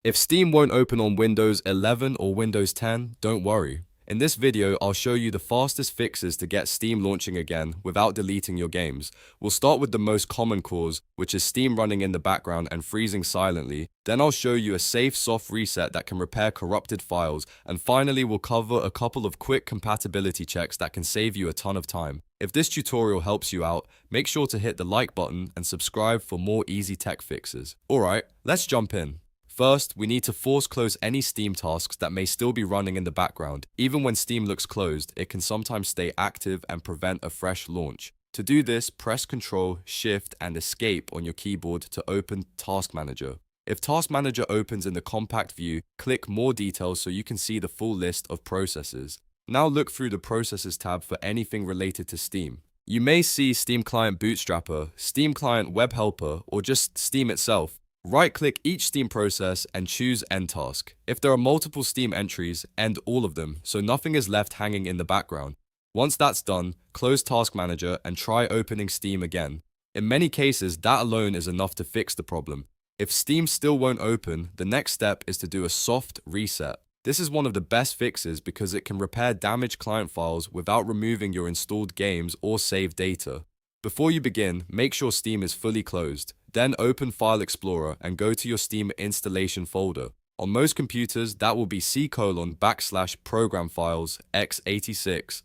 If Steam won't open on Windows 11 or Windows 10, don't worry. In this video, I'll show you the fastest fixes to get Steam launching again without deleting your games. We'll start with the most common cause, which is Steam running in the background and freezing silently. Then I'll show you a safe soft reset that can repair corrupted files. And finally, we'll cover a couple of quick compatibility checks that can save you a ton of time. If this tutorial helps you out, make sure to hit the like button and subscribe for more easy tech fixes. Alright, let's jump in. First, we need to force close any Steam tasks that may still be running in the background. Even when Steam looks closed, it can sometimes stay active and prevent a fresh launch. To do this, press Ctrl, Shift, and Escape on your keyboard to open Task Manager. If Task Manager opens in the compact view, click More Details so you can see the full list of processes. Now look through the Processes tab for anything related to Steam. You may see Steam Client Bootstrapper, Steam Client Web Helper, or just Steam itself. Right-click each Steam process and choose End Task. If there are multiple Steam entries, end all of them, so nothing is left hanging in the background. Once that's done, close Task Manager and try opening Steam again. In many cases, that alone is enough to fix the problem. If Steam still won't open, the next step is to do a soft reset. This is one of the best fixes because it can repair damaged client files without removing your installed games or saved data. Before you begin, make sure Steam is fully closed. Then open File Explorer and go to your Steam installation folder. On most computers, that will be C:\program files x86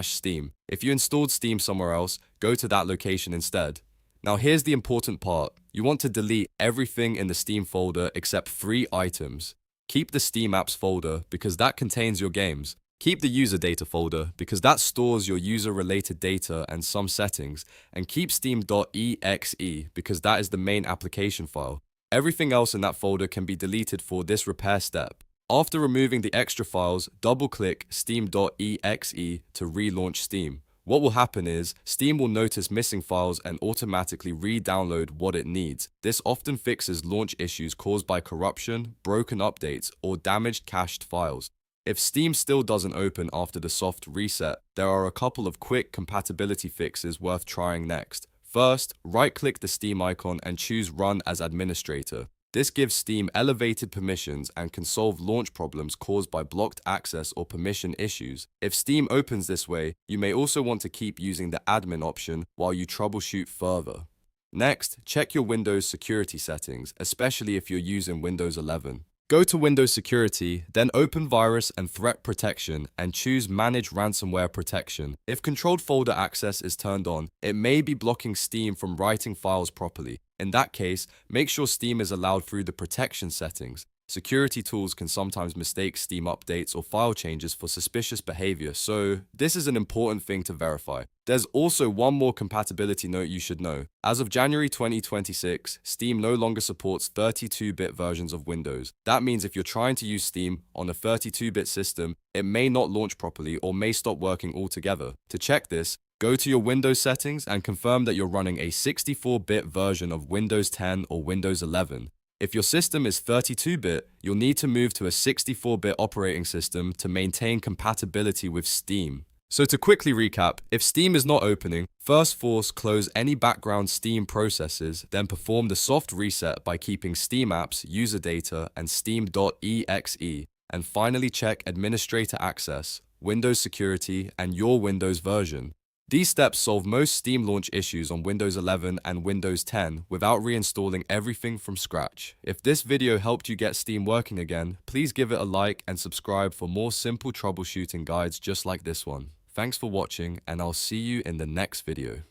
\Steam. If you installed Steam somewhere else, go to that location instead. Now here's the important part. You want to delete everything in the Steam folder except 3 items. Keep the Steam Apps folder because that contains your games. Keep the user data folder because that stores your user-related data and some settings, and keep steam.exe because that is the main application file. Everything else in that folder can be deleted for this repair step. After removing the extra files, double-click steam.exe to relaunch Steam. What will happen is, Steam will notice missing files and automatically re-download what it needs. This often fixes launch issues caused by corruption, broken updates, or damaged cached files. If Steam still doesn't open after the soft reset, there are a couple of quick compatibility fixes worth trying next. First, right-click the Steam icon and choose Run as Administrator. This gives Steam elevated permissions and can solve launch problems caused by blocked access or permission issues. If Steam opens this way, you may also want to keep using the admin option while you troubleshoot further. Next, check your Windows security settings, especially if you're using Windows 11. Go to Windows Security, then open Virus and Threat Protection and choose Manage Ransomware Protection. If controlled folder access is turned on, it may be blocking Steam from writing files properly. In that case, make sure Steam is allowed through the protection settings. Security tools can sometimes mistake Steam updates or file changes for suspicious behavior, so this is an important thing to verify. There's also one more compatibility note you should know. As of January 2026, Steam no longer supports 32-bit versions of Windows. That means if you're trying to use Steam on a 32-bit system, it may not launch properly or may stop working altogether. To check this, go to your Windows settings and confirm that you're running a 64-bit version of Windows 10 or Windows 11. If your system is 32-bit, you'll need to move to a 64-bit operating system to maintain compatibility with Steam. So to quickly recap, if Steam is not opening, first force close any background Steam processes, then perform the soft reset by keeping Steam Apps, user data, and steam.exe, and finally check Administrator Access, Windows Security, and your Windows version. These steps solve most Steam launch issues on Windows 11 and Windows 10 without reinstalling everything from scratch. If this video helped you get Steam working again, please give it a like and subscribe for more simple troubleshooting guides just like this one. Thanks for watching, and I'll see you in the next video.